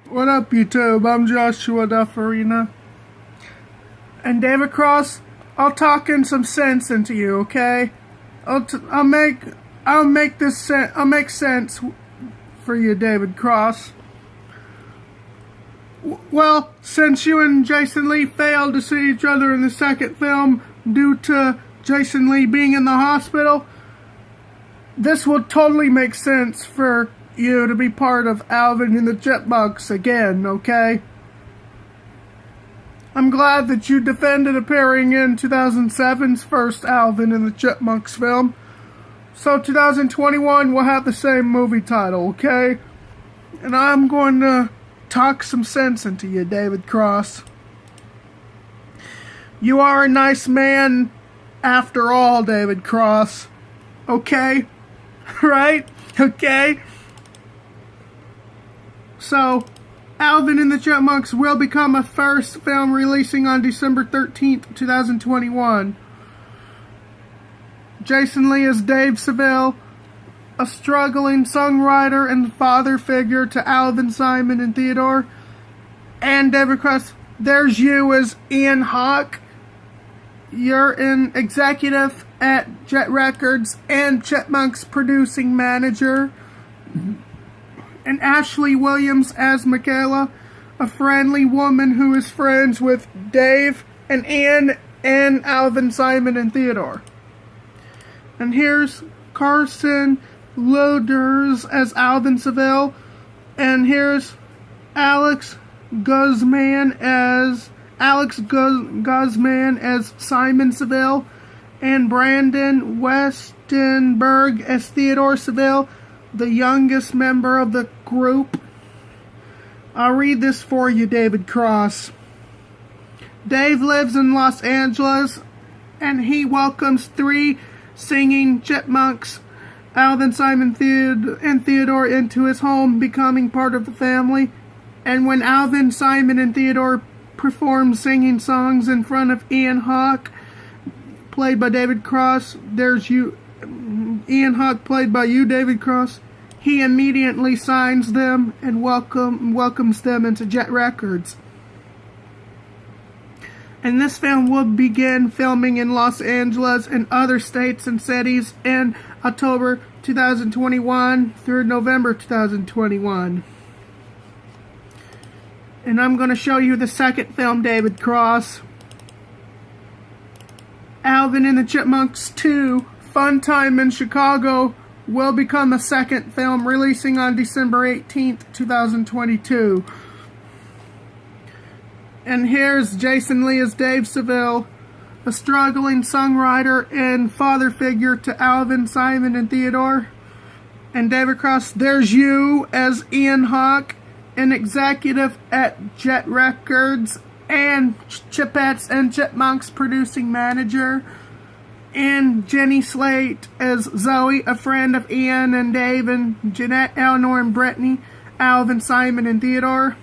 What up, YouTube? I'm Joshua Dufurrena. And David Cross, I'll talk in some sense into you, okay? I'll make sense for you, David Cross. Well, since you and Jason Lee failed to see each other in the second film due to Jason Lee being in the hospital, this will totally make sense for you to be part of Alvin and the Chipmunks again, okay? I'm glad that you defended appearing in 2007's first Alvin and the Chipmunks film. So 2021 will have the same movie title, okay? And I'm going to talk some sense into you, David Cross. You are a nice man after all, David Cross. Okay? Right? Okay? So, Alvin and the Chipmunks will become a first film releasing on December 13th, 2021. Jason Lee is Dave Seville, a struggling songwriter and father figure to Alvin, Simon, and Theodore. And David Cross, there's you as Ian Hawke. You're an executive at Jet Records and Chipmunks producing manager. And Ashley Williams as Michaela, a friendly woman who is friends with Dave and Ian and Alvin, Simon, and Theodore. And here's Carson Loaders as Alvin Seville, and here's Alex Guzman as Simon Seville, and Brandon Westenberg as Theodore Seville, the youngest member of the group. I'll read this for you, David Cross. Dave lives in Los Angeles, and he welcomes 3 singing chipmunks, Alvin, Simon, and Theodore, into his home, becoming part of the family. And when Alvin, Simon, and Theodore perform singing songs in front of Ian Hawke, played by David Cross, there's you, Ian Hawke, played by you, David Cross. He immediately signs them and welcomes them into Jet Records. And this film will begin filming in Los Angeles and other states and cities in October 2021 through November 2021. And I'm going to show you the second film, David Cross. Alvin and the Chipmunks 2, Fun Time in Chicago, will become a second film releasing on December 18th, 2022. And here's Jason Lee as Dave Seville, a struggling songwriter and father figure to Alvin, Simon, and Theodore. And David Cross, there's you as Ian Hawke, an executive at Jet Records and Chipettes and Chipmunks producing manager. And Jenny Slate as Zoe, a friend of Ian and Dave and Jeanette, Eleanor, and Brittany, Alvin, Simon, and Theodore.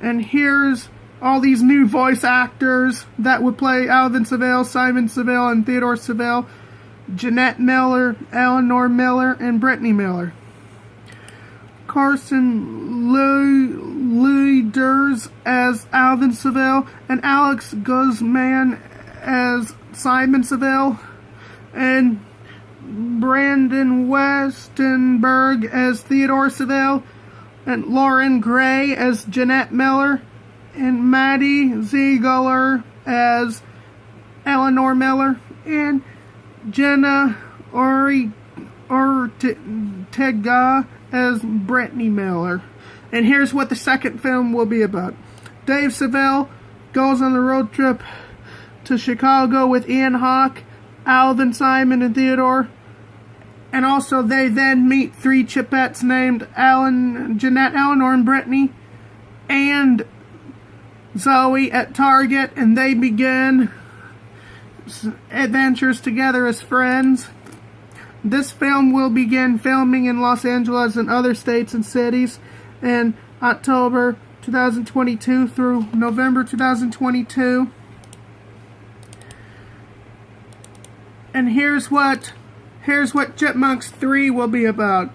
And here's all these new voice actors that would play Alvin Seville, Simon Seville, and Theodore Seville. Jeanette Miller, Eleanor Miller, and Brittany Miller. Carson Leaders as Alvin Seville, and Alex Guzman as Simon Seville, and Brandon Westenberg as Theodore Seville, and Lauren Gray as Jeanette Miller, and Maddie Ziegler as Eleanor Miller, and Jenna Ortega as Brittany Miller. And here's what the second film will be about. Dave Seville goes on the road trip to Chicago with Ian Hawke, Alvin, Simon, and Theodore. And also they then meet 3 Chipettes named Jeanette, Eleanor, and Brittany, and Zoe at Target, and they begin adventures together as friends. This film will begin filming in Los Angeles and other states and cities in October 2022 through November 2022. And here's what Chipmunks 3 will be about.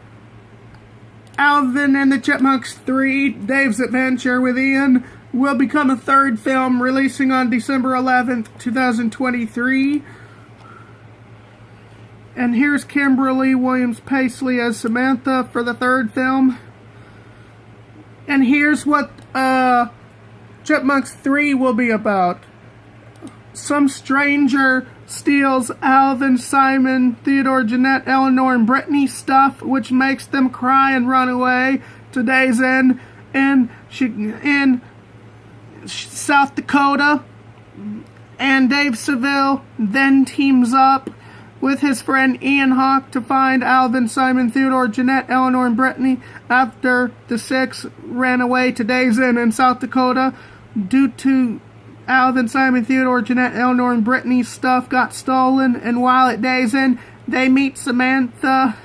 Alvin and the Chipmunks 3, Dave's Adventure with Ian, will become a third film, releasing on December 11th, 2023. And here's Kimberly Williams-Paisley as Samantha for the third film. And here's what Chipmunks 3 will be about. Some stranger steals Alvin, Simon, Theodore, Jeanette, Eleanor, and Brittany's stuff, which makes them cry and run away to Days End in South Dakota. And Dave Seville then teams up with his friend Ian Hawke to find Alvin, Simon, Theodore, Jeanette, Eleanor, and Brittany after the six ran away to Days End in South Dakota due to Alvin, Simon, Theodore, Jeanette, Eleanor, and Brittany's stuff got stolen. And while at Days End, they meet Samantha,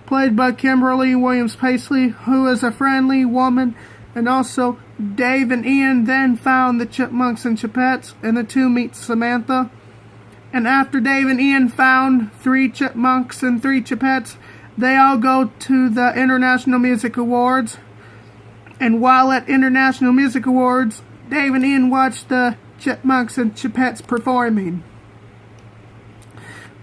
played by Kimberly Williams-Paisley, who is a friendly woman. And also, Dave and Ian then found the Chipmunks and Chipettes, and the two meet Samantha. And after Dave and Ian found 3 Chipmunks and 3 Chipettes, they all go to the International Music Awards. And while at International Music Awards, Dave and Ian watched the Chipmunks and Chipettes performing.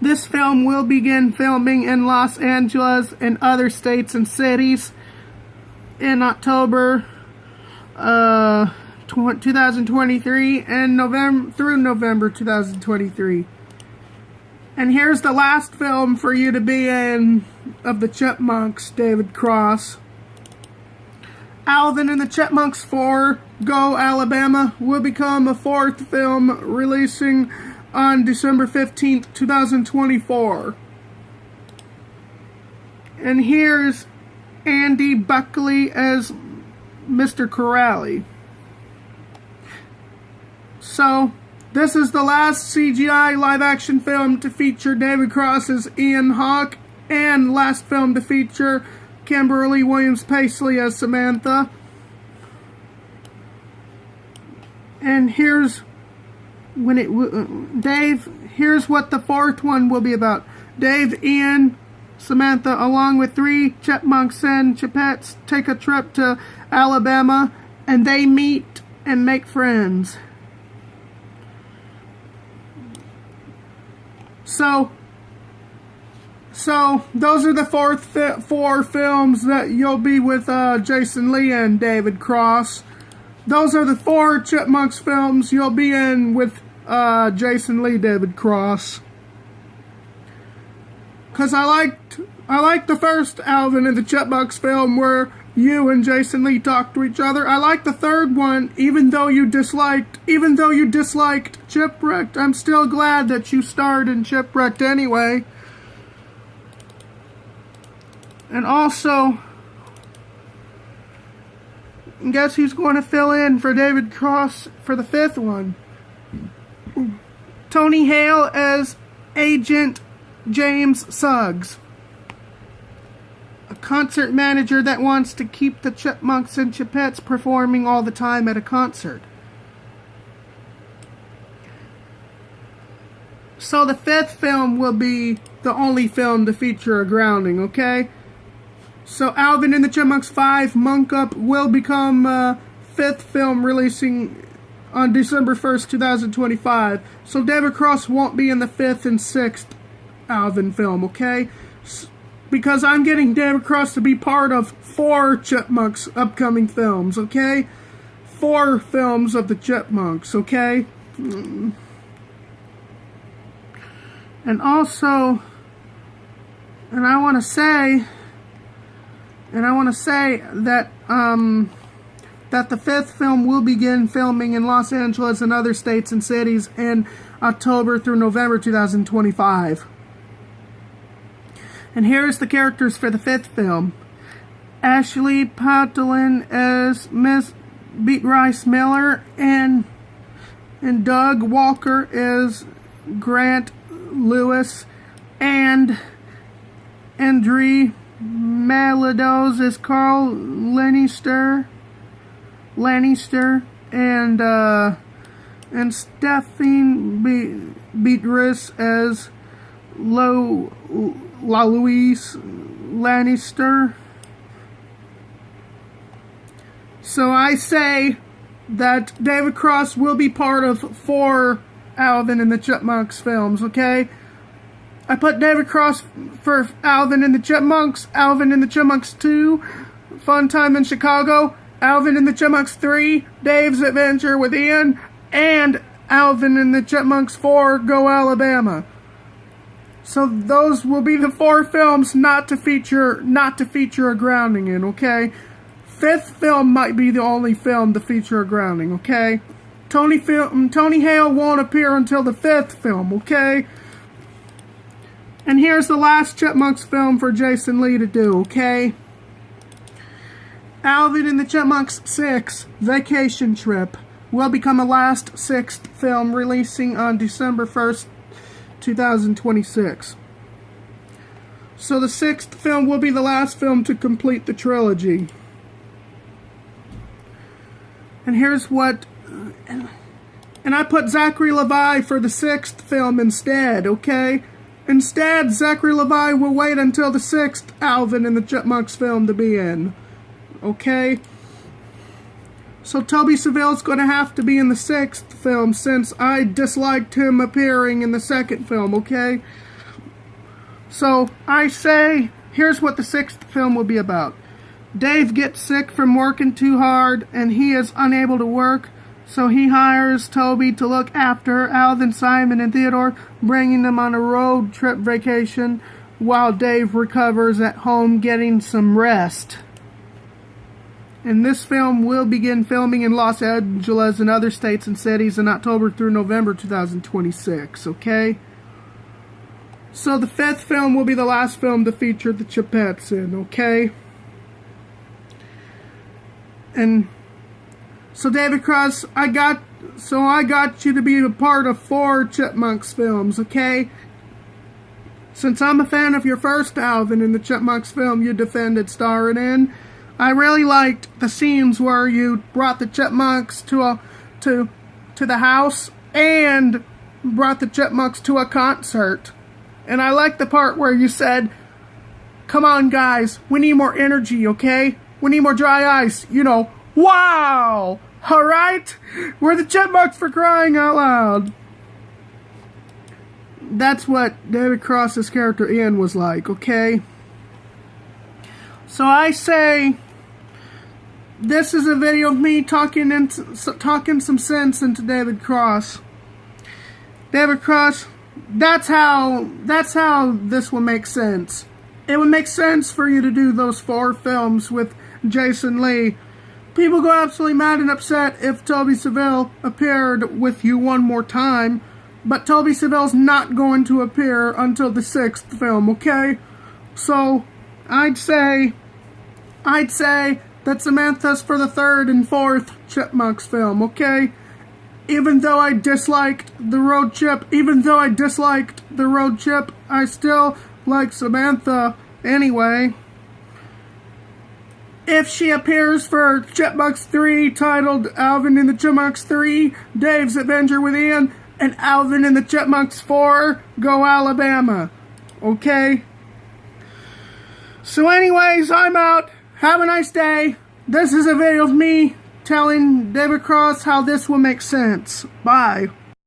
This film will begin filming in Los Angeles and other states and cities in October 2023 and November 2023. And here's the last film for you to be in of the Chipmunks, David Cross. Alvin and the Chipmunks 4, Go Alabama, will become a 4th film, releasing on December 15th, 2024. And here's Andy Buckley as Mr. Corrali. So, this is the last CGI live-action film to feature David Cross as Ian Hawke, and last film to feature Kimberly Williams-Paisley as Samantha. And here's here's what the 4th one will be about. Dave, Ian, Samantha, along with 3 Chipmunks and Chipettes, take a trip to Alabama, and they meet and make friends. So those are the 4 films that you'll be with Jason Lee and David Cross. Those are the 4 Chipmunks films you'll be in with Jason Lee, David Cross. Cause I liked the first Alvin and the Chipmunks film where you and Jason Lee talked to each other. I like the third one, even though you disliked Chipwrecked. I'm still glad that you starred in Chipwrecked anyway. And also, guess who's going to fill in for David Cross for the 5th one? Tony Hale as Agent James Suggs, a concert manager that wants to keep the Chipmunks and Chipettes performing all the time at a concert. So the 5th film will be the only film to feature a grounding, okay? So Alvin and the Chipmunks 5, Monk Up, will become 5th film, releasing on December 1st, 2025. So David Cross won't be in the 5th and 6th Alvin film, okay? Because I'm getting David Cross to be part of 4 Chipmunks upcoming films, okay? 4 films of the Chipmunks, okay? And also, I want to say that that the 5th film will begin filming in Los Angeles and other states and cities in October through November 2025. And here's the characters for the 5th film. Ashley Patulin as Miss Beat Rice Miller, and Doug Walker is Grant Lewis, and Andre Malados is Carl Lannister, and Stephanie Beatrice as LaLouise Lannister, So I say that David Cross will be part of 4 Alvin and the Chipmunks films, okay? I put David Cross for Alvin and the Chipmunks, Alvin and the Chipmunks 2, Fun Time in Chicago, Alvin and the Chipmunks 3, Dave's Adventure with Ian, and Alvin and the Chipmunks 4, Go Alabama. So those will be the 4 films not to feature a grounding in, okay? 5th film might be the only film to feature a grounding, okay? Tony Hale won't appear until the 5th film, okay? And here's the last Chipmunks film for Jason Lee to do, okay? Alvin and the Chipmunks 6, Vacation Trip, will become a last 6th film, releasing on December 1st, 2026. So the 6th film will be the last film to complete the trilogy. And here's what... And I put Zachary Levi for the 6th film instead, okay? Instead, Zachary Levi will wait until the 6th Alvin and the Chipmunks film to be in. Okay? So Toby Seville's going to have to be in the 6th film since I disliked him appearing in the 2nd film, okay? So I say, here's what the 6th film will be about. Dave gets sick from working too hard and he is unable to work, so he hires Toby to look after Alvin, Simon, and Theodore, bringing them on a road trip vacation while Dave recovers at home getting some rest. And this film will begin filming in Los Angeles and other states and cities in October through November 2026, okay? So the 5th film will be the last film to feature the Chipettes in, okay? And so David Cross, I got you to be a part of 4 Chipmunks films, okay? Since I'm a fan of your first Alvin and the Chipmunks film you defended starring in, I really liked the scenes where you brought the Chipmunks to the house and brought the Chipmunks to a concert. And I liked the part where you said, "Come on guys, we need more energy, okay? We need more dry ice, you know, wow! Alright? We're the Chipmunks for crying out loud." That's what David Cross's character Ian was like, okay? So I say, this is a video of me talking some sense into David Cross. David Cross, that's how this will make sense. It would make sense for you to do those 4 films with Jason Lee. People go absolutely mad and upset if Toby Seville appeared with you one more time, but Toby Seville's not going to appear until the 6th film, okay? So, I'd say that Samantha's for the 3rd and 4th Chipmunks film, okay? Even though I disliked the road chip, I still like Samantha anyway. If she appears for Chipmunks 3, titled Alvin and the Chipmunks 3, Dave's Adventure with Ian, and Alvin and the Chipmunks 4, Go Alabama. Okay? So anyways, I'm out. Have a nice day. This is a video of me telling David Cross how this will make sense. Bye.